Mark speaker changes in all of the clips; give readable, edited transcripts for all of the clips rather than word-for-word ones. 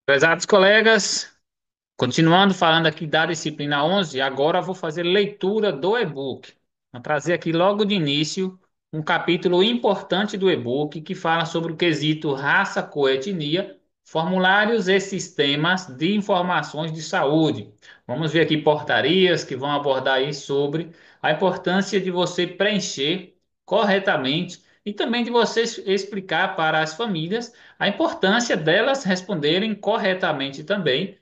Speaker 1: Prezados colegas, continuando falando aqui da disciplina 11, agora eu vou fazer leitura do e-book. Vou trazer aqui logo de início um capítulo importante do e-book que fala sobre o quesito raça, cor, etnia, formulários e sistemas de informações de saúde. Vamos ver aqui portarias que vão abordar aí sobre a importância de você preencher corretamente e também de você explicar para as famílias a importância delas responderem corretamente também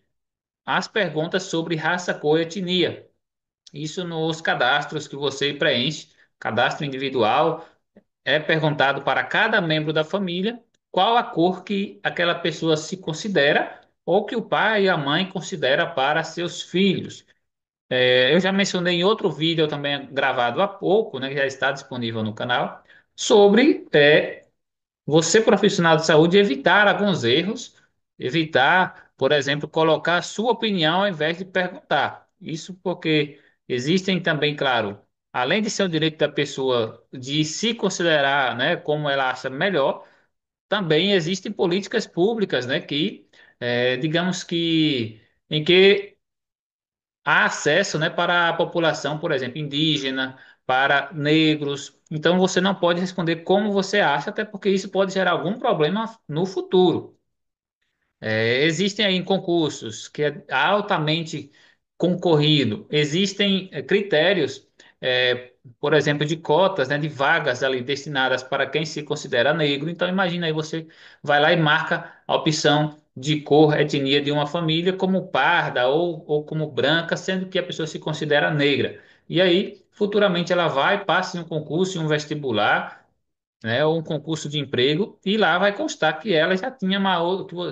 Speaker 1: as perguntas sobre raça, cor e etnia. Isso nos cadastros que você preenche, cadastro individual, é perguntado para cada membro da família qual a cor que aquela pessoa se considera ou que o pai e a mãe considera para seus filhos. Eu já mencionei em outro vídeo também gravado há pouco, né, que já está disponível no canal, sobre você, profissional de saúde, evitar alguns erros, evitar, por exemplo, colocar a sua opinião ao invés de perguntar. Isso porque existem também, claro, além de ser o direito da pessoa de se considerar, né, como ela acha melhor, também existem políticas públicas, né, que, digamos que, em que há acesso, né, para a população, por exemplo, indígena, para negros. Então você não pode responder como você acha, até porque isso pode gerar algum problema no futuro. Existem aí concursos que é altamente concorrido, existem critérios, por exemplo, de cotas, né, de vagas ali destinadas para quem se considera negro. Então, imagina aí você vai lá e marca a opção de cor, etnia de uma família como parda ou como branca, sendo que a pessoa se considera negra. E aí, futuramente, ela vai, passa em um concurso, em um vestibular, né, ou um concurso de emprego, e lá vai constar que ela já tinha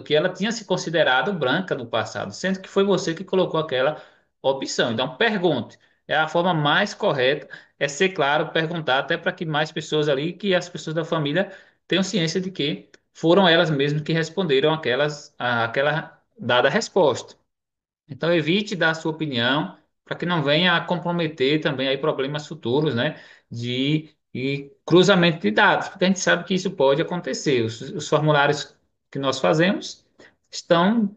Speaker 1: que ela tinha se considerado branca no passado, sendo que foi você que colocou aquela opção. Então, pergunte. É a forma mais correta, é ser claro, perguntar até para que mais pessoas ali, que as pessoas da família tenham ciência de que foram elas mesmas que responderam aquela dada resposta. Então, evite dar a sua opinião para que não venha a comprometer também aí problemas futuros, né, de cruzamento de dados, porque a gente sabe que isso pode acontecer. Os formulários que nós fazemos estão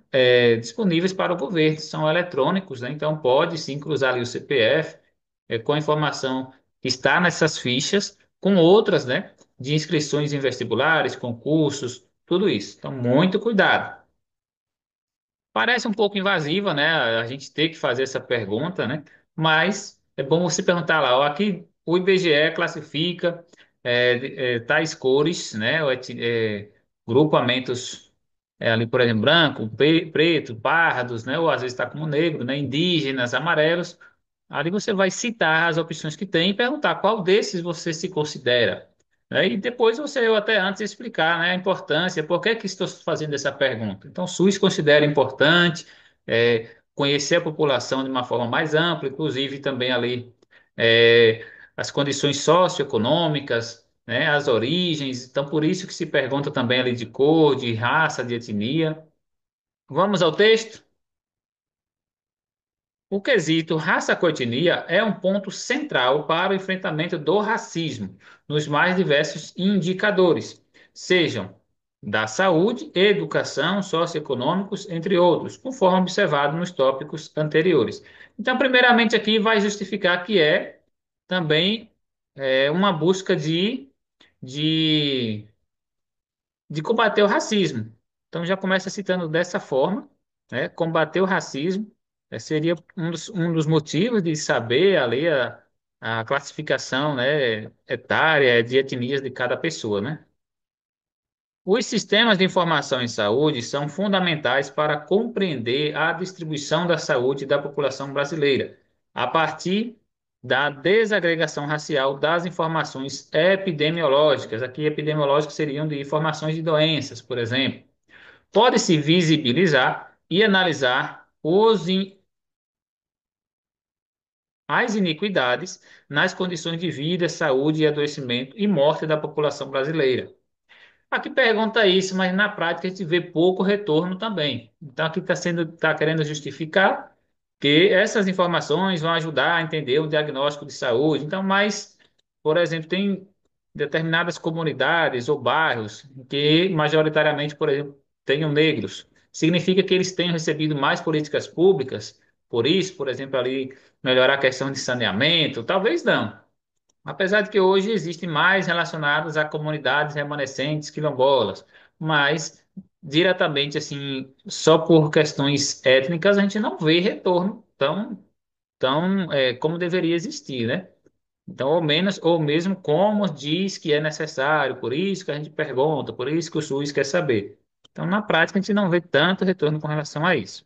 Speaker 1: disponíveis para o governo, são eletrônicos, né, então pode sim cruzar ali o CPF com a informação que está nessas fichas, com outras, né, de inscrições em vestibulares, concursos, tudo isso. Então, muito cuidado. Parece um pouco invasiva, né? A gente ter que fazer essa pergunta, né? Mas é bom você perguntar lá. Ó, aqui o IBGE classifica tais cores, né? Grupamentos ali, por exemplo, branco, preto, pardos, né? Ou às vezes está como negro, né? Indígenas, amarelos. Ali você vai citar as opções que tem e perguntar qual desses você se considera. Né? E depois você, eu até antes explicar, né, a importância, por que que estou fazendo essa pergunta. Então, o SUS considera importante conhecer a população de uma forma mais ampla, inclusive também ali as condições socioeconômicas, né, as origens. Então, por isso que se pergunta também ali de cor, de raça, de etnia. Vamos ao texto? O quesito raça-coetnia é um ponto central para o enfrentamento do racismo nos mais diversos indicadores, sejam da saúde, educação, socioeconômicos, entre outros, conforme observado nos tópicos anteriores. Então, primeiramente, aqui vai justificar que é também uma busca de de combater o racismo. Então já começa citando dessa forma, né? Combater o racismo seria um dos motivos de saber ali a classificação, né, etária de etnias de cada pessoa, né? Os sistemas de informação em saúde são fundamentais para compreender a distribuição da saúde da população brasileira, a partir da desagregação racial das informações epidemiológicas. Aqui, epidemiológicas seriam de informações de doenças, por exemplo. Pode-se visibilizar e analisar as iniquidades nas condições de vida, saúde e adoecimento e morte da população brasileira. Aqui pergunta isso, mas na prática a gente vê pouco retorno também. Então aqui está querendo justificar que essas informações vão ajudar a entender o diagnóstico de saúde. Então, mas, por exemplo, tem determinadas comunidades ou bairros que majoritariamente, por exemplo, tenham negros, significa que eles tenham recebido mais políticas públicas, por isso, por exemplo, ali melhorar a questão de saneamento? Talvez não. Apesar de que hoje existem mais relacionados a comunidades remanescentes quilombolas, mas diretamente assim, só por questões étnicas, a gente não vê retorno tão como deveria existir, né? Então, ou menos, ou mesmo como diz que é necessário, por isso que a gente pergunta, por isso que o SUS quer saber. Então, na prática, a gente não vê tanto retorno com relação a isso.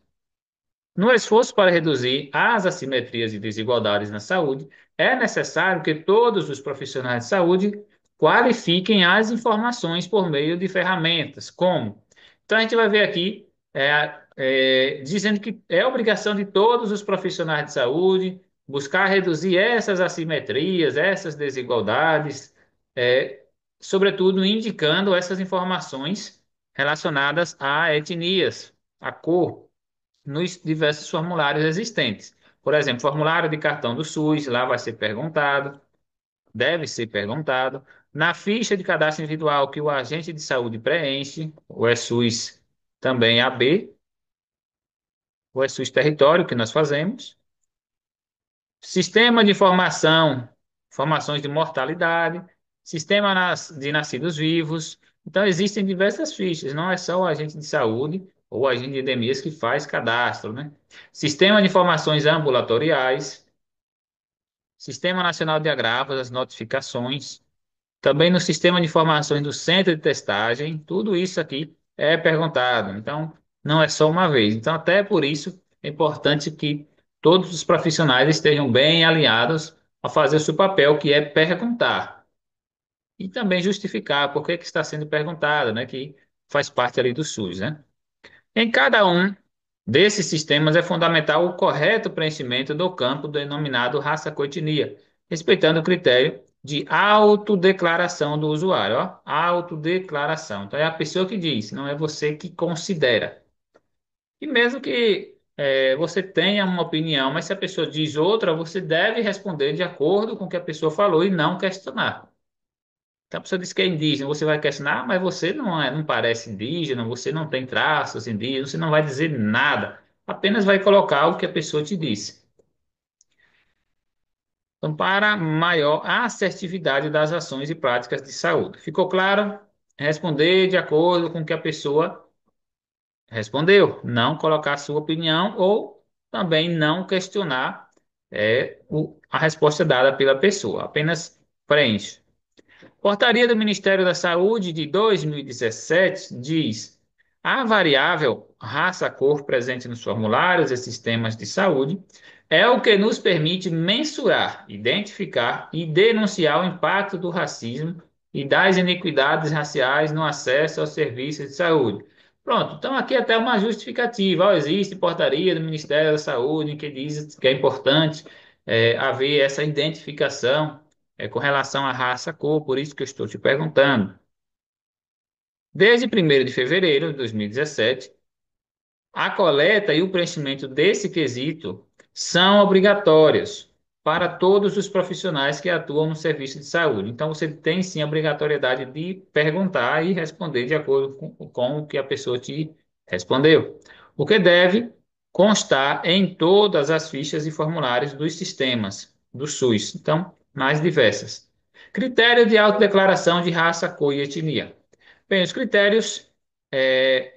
Speaker 1: No esforço para reduzir as assimetrias e desigualdades na saúde, é necessário que todos os profissionais de saúde qualifiquem as informações por meio de ferramentas, como. Então, a gente vai ver aqui, dizendo que é obrigação de todos os profissionais de saúde buscar reduzir essas assimetrias, essas desigualdades, é, sobretudo indicando essas informações relacionadas a etnias, a cor nos diversos formulários existentes. Por exemplo, formulário de cartão do SUS, lá vai ser perguntado, deve ser perguntado. Na ficha de cadastro individual que o agente de saúde preenche, o ESUS também AB, o ESUS território que nós fazemos. Sistema de informação, informações de mortalidade, sistema de nascidos vivos. Então, existem diversas fichas, não é só o agente de saúde ou o agente de endemias que faz cadastro, né? Sistema de informações ambulatoriais, Sistema Nacional de Agravos, as notificações, também no sistema de informações do centro de testagem, tudo isso aqui é perguntado. Então, não é só uma vez. Então, até por isso é importante que todos os profissionais estejam bem alinhados a fazer o seu papel, que é perguntar. E também justificar por que que está sendo perguntado, né? Que faz parte ali do SUS, né? Em cada um desses sistemas é fundamental o correto preenchimento do campo denominado raça-etnia, respeitando o critério de autodeclaração do usuário. Ó, autodeclaração. Então é a pessoa que diz, não é você que considera. E mesmo que você tenha uma opinião, mas se a pessoa diz outra, você deve responder de acordo com o que a pessoa falou e não questionar. Então a pessoa diz que é indígena, você vai questionar, "Ah, mas você não parece indígena, você não tem traços indígenas", você não vai dizer nada, apenas vai colocar o que a pessoa te disse. Então, para maior assertividade das ações e práticas de saúde. Ficou claro? Responder de acordo com o que a pessoa respondeu, não colocar a sua opinião ou também não questionar a resposta dada pela pessoa, apenas preenche. Portaria do Ministério da Saúde de 2017 diz: a variável raça-cor presente nos formulários e sistemas de saúde é o que nos permite mensurar, identificar e denunciar o impacto do racismo e das iniquidades raciais no acesso aos serviços de saúde. Pronto, então aqui até uma justificativa. Ó, existe portaria do Ministério da Saúde que diz que é importante haver essa identificação com relação à raça, cor, por isso que eu estou te perguntando. Desde 1º de fevereiro de 2017, a coleta e o preenchimento desse quesito são obrigatórios para todos os profissionais que atuam no serviço de saúde. Então, você tem sim a obrigatoriedade de perguntar e responder de acordo com o que a pessoa te respondeu. O que deve constar em todas as fichas e formulários dos sistemas do SUS. Então, mais diversas. Critério de autodeclaração de raça, cor e etnia. Bem, os critérios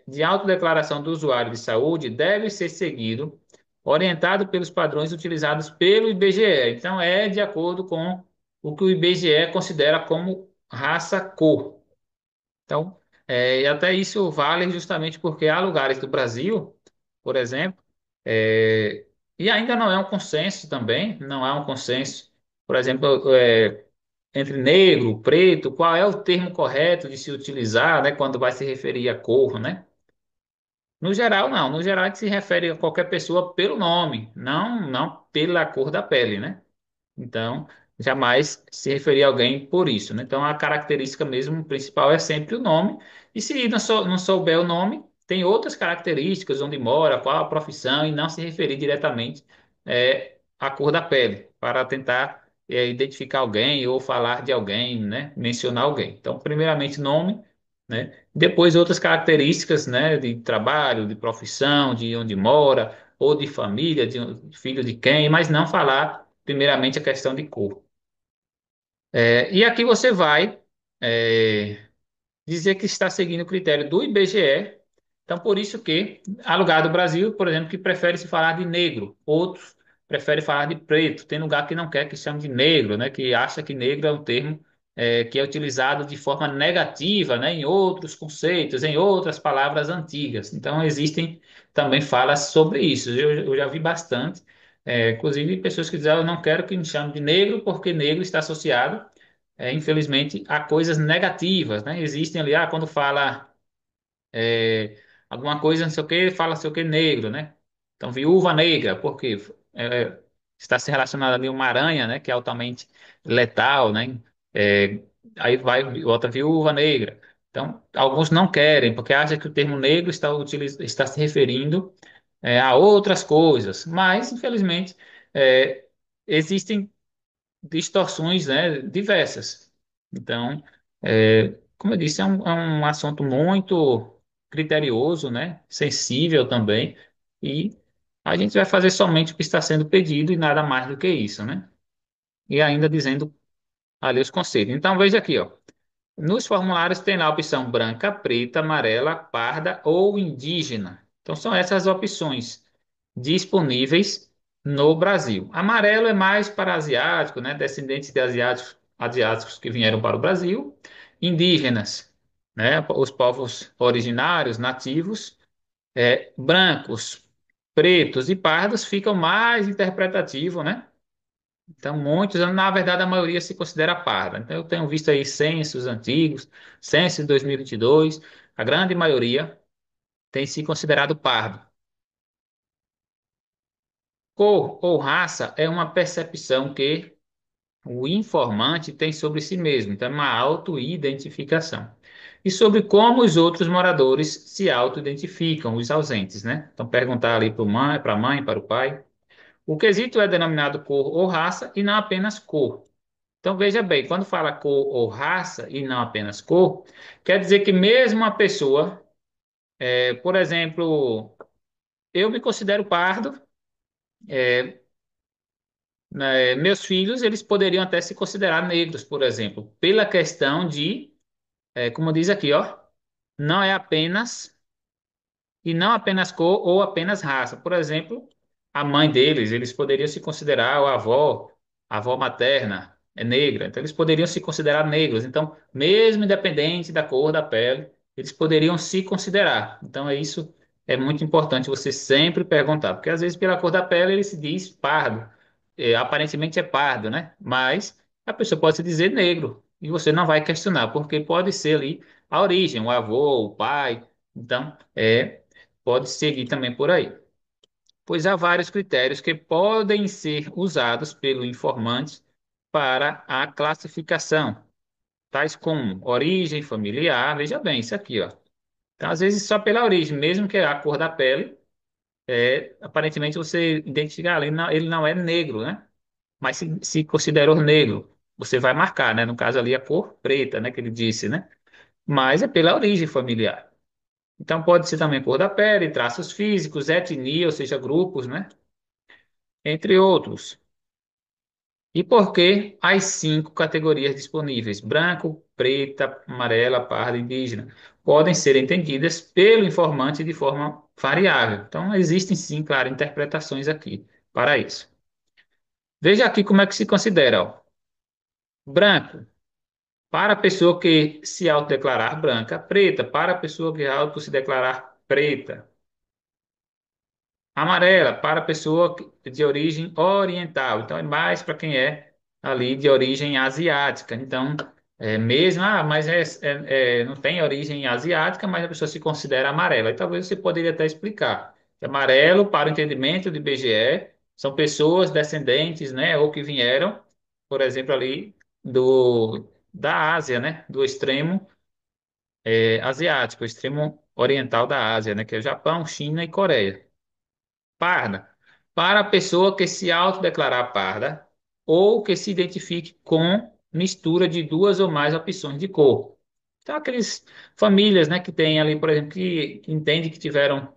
Speaker 1: de autodeclaração do usuário de saúde deve ser seguido, orientado pelos padrões utilizados pelo IBGE. Então, é de acordo com o que o IBGE considera como raça-cor. Então, e até isso vale justamente porque há lugares do Brasil, por exemplo, é, e ainda não é um consenso também, não há um consenso, por exemplo, entre negro, preto, qual é o termo correto de se utilizar, né, quando vai se referir a cor, né? No geral, não. No geral, a gente se refere a qualquer pessoa pelo nome, não pela cor da pele, né? Então, jamais se referir a alguém por isso, né? Então, a característica mesmo principal é sempre o nome. E se não souber o nome, tem outras características, onde mora, qual a profissão, e não se referir diretamente à cor da pele, para tentar identificar alguém ou falar de alguém, né? Mencionar alguém. Então, primeiramente, nome. né? Depois outras características, né, de trabalho, de profissão, de onde mora, ou de família, de filho de quem, mas não falar primeiramente a questão de cor. E aqui você vai é, dizer que está seguindo o critério do IBGE. Então, por isso que há lugar do Brasil, por exemplo, que prefere se falar de negro, outros preferem falar de preto. Tem lugar que não quer que chame de negro, né? Que acha que negro é um termo que é utilizado de forma negativa, né? Em outros conceitos, em outras palavras antigas. Então, existem também falas sobre isso. Eu já vi bastante, inclusive pessoas que dizem: "Ah, eu não quero que me chame de negro porque negro está associado infelizmente, há coisas negativas, né? Existem ali, quando fala é, alguma coisa, não sei o que, fala não sei o que negro, né? Então, viúva negra, porque está se relacionado ali a uma aranha, né? Que é altamente letal, né? É, aí vai outra viúva negra. Então, alguns não querem, porque acham que o termo negro está se referindo a outras coisas, mas, infelizmente, existem distorções, né, diversas. Então, como eu disse, é um assunto muito criterioso, né, sensível também, e a gente vai fazer somente o que está sendo pedido e nada mais do que isso, né? E ainda dizendo ali os conselhos. Então, veja aqui, ó. Nos formulários tem lá a opção branca, preta, amarela, parda ou indígena. Então, são essas opções disponíveis no Brasil. Amarelo é mais para asiático, né? Descendentes de asiáticos que vieram para o Brasil. Indígenas, né? Os povos originários, nativos. Brancos, pretos e pardos ficam mais interpretativo, né? Então, muitos, na verdade, a maioria se considera parda. Então, eu tenho visto aí censos antigos, censo de 2022, a grande maioria tem se considerado pardo. Cor ou raça é uma percepção que o informante tem sobre si mesmo, então é uma autoidentificação. E sobre como os outros moradores se autoidentificam, os ausentes, né? Então, perguntar ali para a mãe, para o pai. O quesito é denominado cor ou raça e não apenas cor. Então, veja bem, quando fala cor ou raça e não apenas cor, quer dizer que mesmo uma pessoa, por exemplo, eu me considero pardo, né, meus filhos, eles poderiam até se considerar negros, por exemplo, pela questão de, como diz aqui, ó, não é apenas e não apenas cor ou apenas raça. Por exemplo, a mãe deles, eles poderiam se considerar, ou a avó materna é negra, então eles poderiam se considerar negros. Então, mesmo independente da cor da pele, eles poderiam se considerar. Então, isso é muito importante você sempre perguntar, porque às vezes pela cor da pele ele se diz pardo. Aparentemente é pardo, né? Mas a pessoa pode se dizer negro e você não vai questionar, porque pode ser ali a origem, o avô, o pai. Então, pode seguir também por aí, pois há vários critérios que podem ser usados pelo informante para a classificação, tais como origem familiar. Veja bem, isso aqui, ó. Então, às vezes, só pela origem, mesmo que a cor da pele, aparentemente você identifica, ele não é negro, né? Mas se considerou negro, você vai marcar, né? No caso ali, a cor preta, né? Que ele disse, né? Mas é pela origem familiar. Então, pode ser também cor da pele, traços físicos, etnia, ou seja, grupos, né? Entre outros. E por que as cinco categorias disponíveis, branco, preta, amarela, parda, indígena, podem ser entendidas pelo informante de forma variável. Então, existem sim, claro, interpretações aqui para isso. Veja aqui como é que se considera, ó. Branco, para a pessoa que se autodeclarar branca, preta, para a pessoa que auto se declarar preta. Amarela, para pessoa de origem oriental. Então, é mais para quem é ali de origem asiática. Então, mesmo, mas não tem origem asiática, mas a pessoa se considera amarela. E talvez você poderia até explicar. Que amarelo, para o entendimento do IBGE, são pessoas descendentes, né, ou que vieram, por exemplo, ali da Ásia, né, do extremo asiático, o extremo oriental da Ásia, né, que é o Japão, China e Coreia. Parda. Para a pessoa que se autodeclarar parda ou que se identifique com mistura de duas ou mais opções de cor. Então, aqueles famílias, né, que tem ali, por exemplo, que entende que tiveram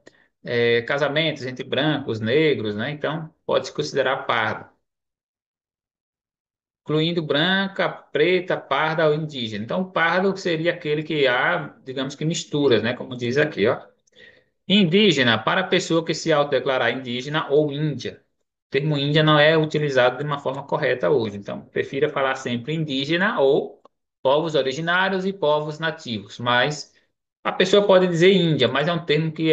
Speaker 1: casamentos entre brancos, negros, né? Então, pode se considerar pardo, incluindo branca, preta, parda ou indígena. Então, o pardo seria aquele que há, digamos que misturas, né? Como diz aqui, ó. Indígena, para a pessoa que se autodeclarar indígena ou índia. O termo índia não é utilizado de uma forma correta hoje, então prefira falar sempre indígena ou povos originários e povos nativos. Mas a pessoa pode dizer índia, mas é um termo que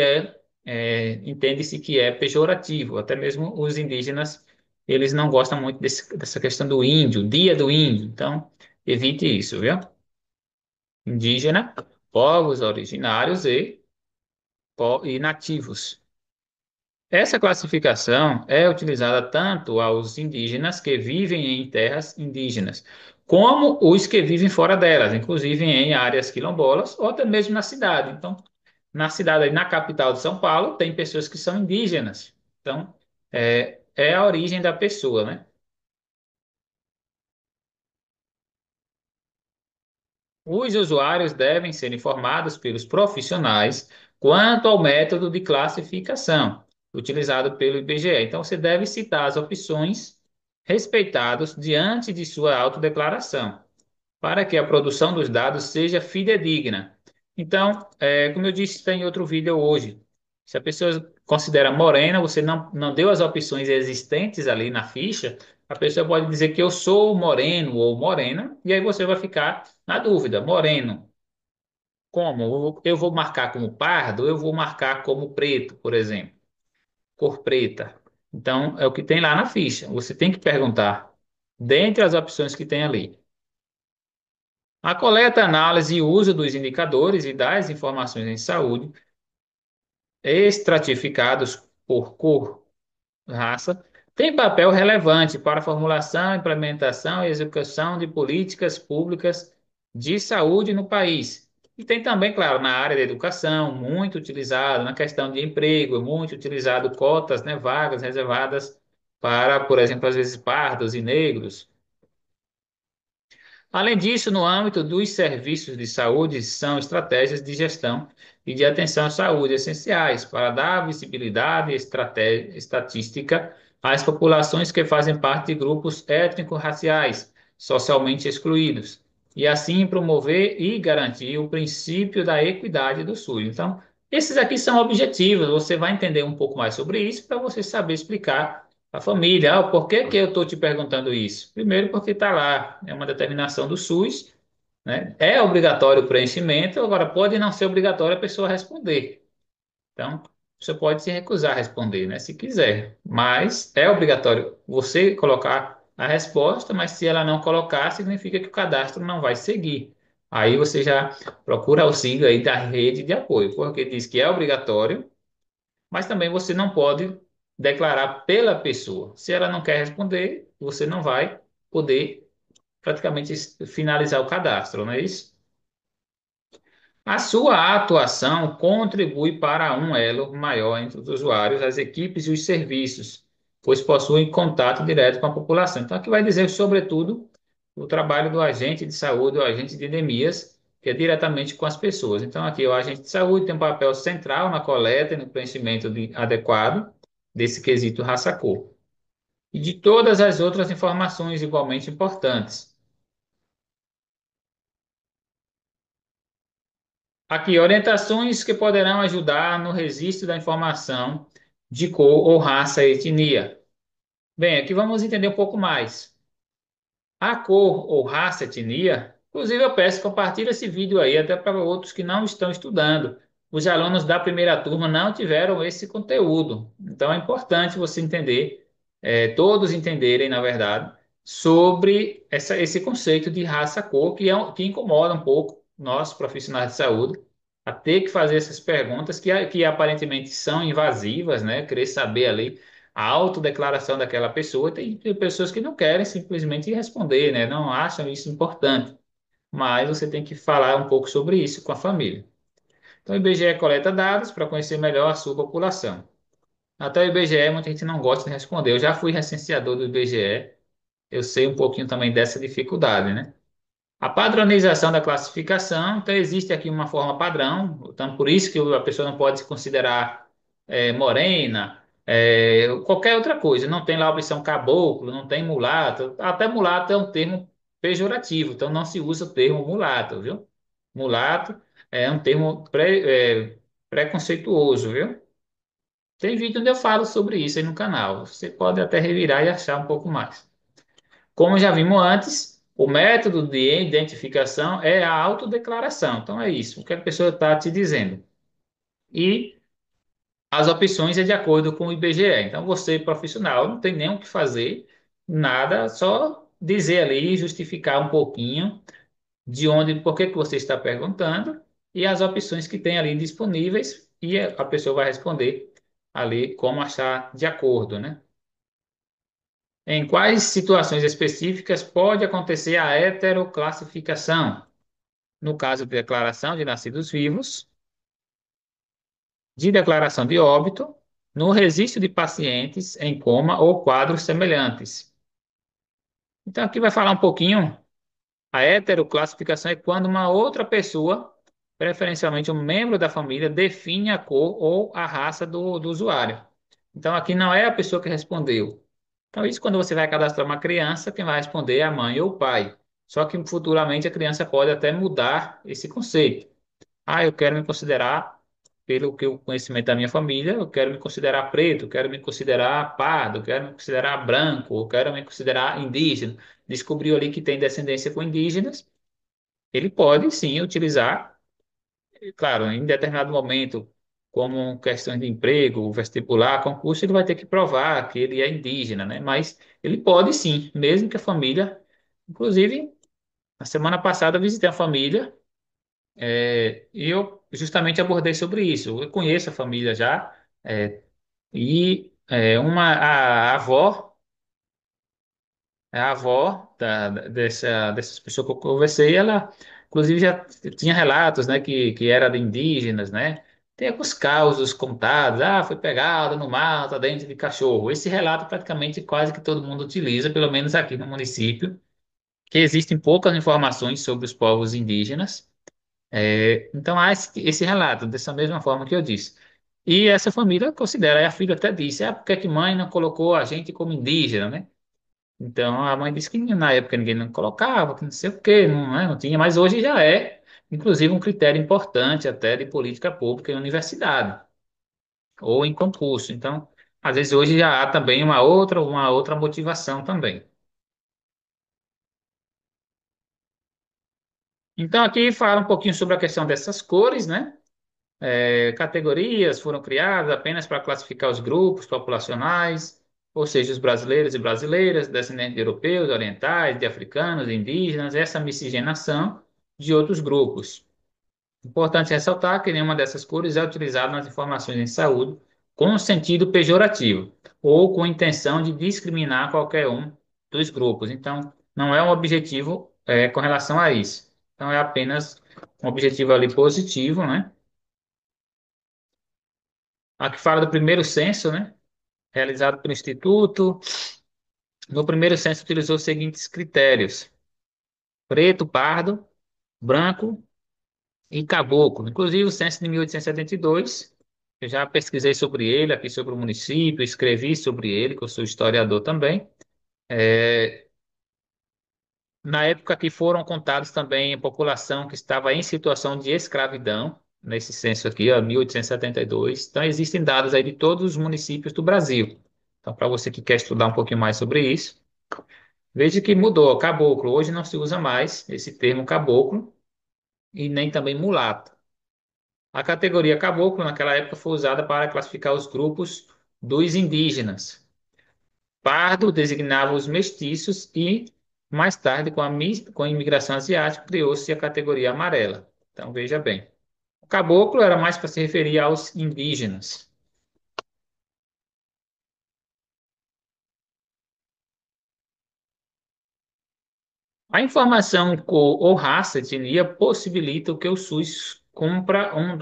Speaker 1: entende-se que é pejorativo. Até mesmo os indígenas, eles não gostam muito dessa questão do índio, dia do índio. Então, evite isso, viu? Indígena, povos originários e nativos. Essa classificação é utilizada tanto aos indígenas que vivem em terras indígenas, como os que vivem fora delas, inclusive em áreas quilombolas ou até mesmo na cidade. Então, na cidade, na capital de São Paulo, tem pessoas que são indígenas. Então, é a origem da pessoa, né? Os usuários devem ser informados pelos profissionais quanto ao método de classificação utilizado pelo IBGE. Então, você deve citar as opções respeitadas diante de sua autodeclaração para que a produção dos dados seja fidedigna. Então, como eu disse, tem outro vídeo hoje. Se a pessoa considera morena, você não deu as opções existentes ali na ficha, a pessoa pode dizer que eu sou moreno ou morena, e aí você vai ficar na dúvida, moreno. Como? Eu vou marcar como pardo, eu vou marcar como preto, por exemplo, cor preta. Então, é o que tem lá na ficha. Você tem que perguntar, dentre as opções que tem ali. A coleta, análise e uso dos indicadores e das informações em saúde, estratificados por cor, raça, tem papel relevante para a formulação, implementação e execução de políticas públicas de saúde no país. E tem também, claro, na área da educação, muito utilizado, na questão de emprego, muito utilizado cotas, né, vagas reservadas para, por exemplo, às vezes pardos e negros. Além disso, no âmbito dos serviços de saúde, são estratégias de gestão e de atenção à saúde essenciais para dar visibilidade e estatística às populações que fazem parte de grupos étnico-raciais socialmente excluídos, e assim promover e garantir o princípio da equidade do SUS. Então, esses aqui são objetivos, você vai entender um pouco mais sobre isso para você saber explicar a família, por que que eu estou te perguntando isso? Primeiro, porque está lá, é uma determinação do SUS, né? É obrigatório o preenchimento, agora pode não ser obrigatório a pessoa responder. Então, você pode se recusar a responder, né? Se quiser, mas é obrigatório você colocar a resposta, mas se ela não colocar, significa que o cadastro não vai seguir. Aí você já procura auxílio aí da rede de apoio, porque diz que é obrigatório, mas também você não pode declarar pela pessoa. Se ela não quer responder, você não vai poder praticamente finalizar o cadastro, não é isso? A sua atuação contribui para um elo maior entre os usuários, as equipes e os serviços, pois possuem contato direto com a população. Então, aqui vai dizer, sobretudo, o trabalho do agente de saúde, o agente de endemias, que é diretamente com as pessoas. Então, aqui o agente de saúde tem um papel central na coleta e no preenchimento adequado desse quesito raça-cor e de todas as outras informações igualmente importantes. Aqui, orientações que poderão ajudar no registro da informação de cor ou raça e etnia. Bem, aqui vamos entender um pouco mais. A cor ou raça, etnia, inclusive eu peço que compartilhe esse vídeo aí até para outros que não estão estudando. Os alunos da primeira turma não tiveram esse conteúdo. Então é importante você entender, todos entenderem, na verdade, sobre esse conceito de raça-cor que incomoda um pouco nós, profissionais de saúde, a ter que fazer essas perguntas que aparentemente são invasivas, né? Querer saber ali a autodeclaração daquela pessoa. Tem pessoas que não querem simplesmente responder, né? Não acham isso importante, mas você tem que falar um pouco sobre isso com a família. Então, o IBGE coleta dados para conhecer melhor a sua população. Até o IBGE, muita gente não gosta de responder. Eu já fui recenseador do IBGE, eu sei um pouquinho também dessa dificuldade, né? A padronização da classificação, então existe aqui uma forma padrão, então por isso que a pessoa não pode se considerar morena, qualquer outra coisa. Não tem lá a opção caboclo, não tem mulato, até mulato é um termo pejorativo, então não se usa o termo mulato, viu? Mulato é um termo preconceituoso, viu? Tem vídeo onde eu falo sobre isso aí no canal, você pode até revirar e achar um pouco mais. Como já vimos antes, o método de identificação é a autodeclaração. Então é isso, o que a pessoa está te dizendo. E as opções é de acordo com o IBGE. Então você, profissional, não tem nem o que fazer, nada, só dizer ali, justificar um pouquinho de onde, por que que você está perguntando e as opções que tem ali disponíveis e a pessoa vai responder ali como achar de acordo, né? Em quais situações específicas pode acontecer a heteroclassificação? No caso de declaração de nascidos vivos, de declaração de óbito, no registro de pacientes em coma ou quadros semelhantes. Então, aqui vai falar um pouquinho. A heteroclassificação é quando uma outra pessoa, preferencialmente um membro da família, define a cor ou a raça do usuário. Então, aqui não é a pessoa que respondeu. Então, isso quando você vai cadastrar uma criança, quem vai responder é a mãe ou o pai. Só que futuramente a criança pode até mudar esse conceito. Ah, eu quero me considerar, pelo que o conhecimento da minha família, eu quero me considerar preto, eu quero me considerar pardo, eu quero me considerar branco, eu quero me considerar indígena. Descobriu ali que tem descendência com indígenas, ele pode sim utilizar, claro, em determinado momento, como questões de emprego, vestibular, concurso, ele vai ter que provar que ele é indígena, né? Mas ele pode sim, mesmo que a família. Inclusive, na semana passada eu visitei a família, e eu justamente abordei sobre isso. Eu conheço a família já, a avó. A avó dessas pessoas que eu conversei, ela, inclusive, já tinha relatos, né, que era de indígenas, né? Tem alguns causos contados, foi pegada no mato, dentro de cachorro. Esse relato praticamente quase que todo mundo utiliza, pelo menos aqui no município, que existem poucas informações sobre os povos indígenas. Então há esse relato, dessa mesma forma que eu disse. E essa família considera, e a filha até disse, por que que mãe não colocou a gente como indígena, né? Então a mãe disse que na época ninguém não colocava, que não sei o quê, não, não tinha, mas hoje já é, inclusive, um critério importante até de política pública em universidade ou em concurso. Então, às vezes hoje já há também uma outra motivação também. Então aqui fala um pouquinho sobre a questão dessas cores, né? Categorias foram criadas apenas para classificar os grupos populacionais, ou seja, os brasileiros e brasileiras, descendentes de europeus, orientais, de africanos, indígenas, essa miscigenação de outros grupos. Importante ressaltar que nenhuma dessas cores é utilizada nas informações em saúde com sentido pejorativo ou com intenção de discriminar qualquer um dos grupos. Então, não é um objetivo com relação a isso. Então, é apenas um objetivo ali positivo, né? Aqui fala do primeiro censo, né? Realizado pelo Instituto. No primeiro censo utilizou os seguintes critérios: preto, pardo, branco e caboclo. Inclusive o censo de 1872, eu já pesquisei sobre ele, aqui sobre o município, escrevi sobre ele, que eu sou historiador também. É, Na época que foram contados também a população que estava em situação de escravidão, nesse censo aqui, ó, 1872. Então existem dados aí de todos os municípios do Brasil. Então, para você que quer estudar um pouquinho mais sobre isso, veja que mudou. Caboclo, hoje não se usa mais esse termo caboclo e nem também mulato. A categoria caboclo naquela época foi usada para classificar os grupos dos indígenas. Pardo designava os mestiços e, mais tarde, com a imigração asiática, criou-se a categoria amarela. Então, veja bem. O caboclo era mais para se referir aos indígenas. A informação cor ou raça, etnia, possibilita que o SUS cumpra um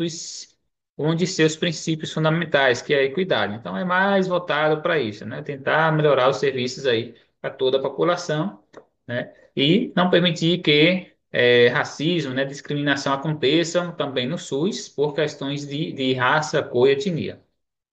Speaker 1: de seus princípios fundamentais, que é a equidade. Então, é mais voltado para isso, né? Tentar melhorar os serviços aí para toda a população, né? E não permitir que racismo, né, discriminação aconteçam também no SUS por questões de raça, cor e etnia.